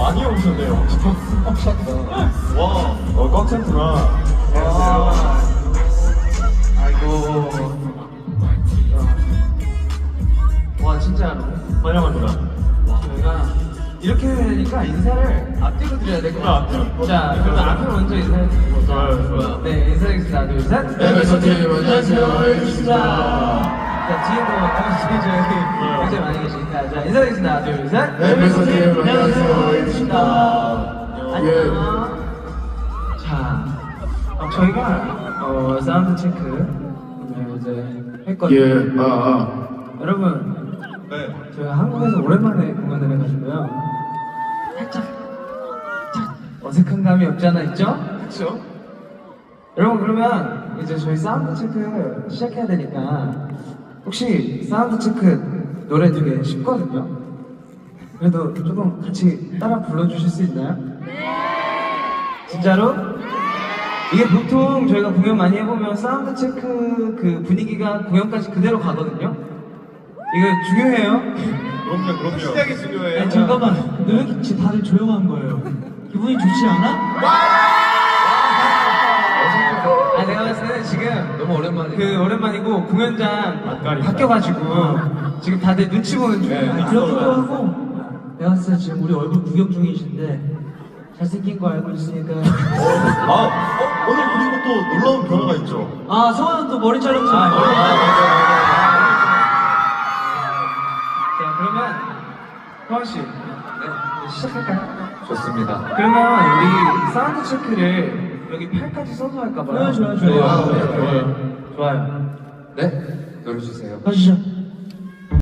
많이 오셨네요. 와, 꽉찬구나. 안녕하세요. 아이고. 와, 진짜로. 환영합니다. 저희가 이렇게 되니까 인사를 앞뒤로 드려야 될 것 같아요. 앞뒤로. 자, 그러면 앞에 먼저 인사해드리고. 좋아요. 네, 인사드리겠습니다. 하나, 둘, 셋. 멤버스 팀 안녕하세요. 자, 뒤에도 멤버스들이 저희 굉장히 많이 계시니까. 자, 인사드리겠습니다. 하나, 둘, 셋. 멤버스 팀 안녕하세요. 안녕. 자, 저희가 사운드 체크 오늘 이제 했거든요. 여러분, 네. 저희가 한국에서 오랜만에 공연을 해가지고요. 살짝 어색한 감이 없지 않아 있죠? 그렇죠? 여러분, 그러면 이제 저희 사운드 체크 시작해야 되니까 혹시 사운드 체크 노래 되게 쉽거든요? 그래도 조금 같이 따라 불러주실 수 있나요? 진짜로? 이게 보통 저희가 공연 많이 해보면 사운드 체크 그 분위기가 공연까지 그대로 가거든요? 이거 중요해요? 그럼요. 시작이 중요해요. 아니, 잠깐만, 왜 이렇게 다들 조용한 거예요? 기분이 좋지 않아? 아, 내가 봤을 때는 지금 너무 오랜만에. 오랜만이고 공연장 맛깔이 바뀌어가지고 지금 다들 눈치 보는 중이에요. 아니, 그렇기도 하고 내가 봤을 때 지금 우리 얼굴 구경 중이신데 잘생긴 거 알고 있으니까 오늘 그리고 또 놀라운 변화가 있죠. 아, 성환은 또 머리 자르고 자, 아, 그러면 허원씨 시작할까요? 좋습니다. 그러면 우리 사운드 체크를 여기 팔까지 써서 할까봐요. 좋아요. 좋아요. 네, 노래 주세요. 가시죠.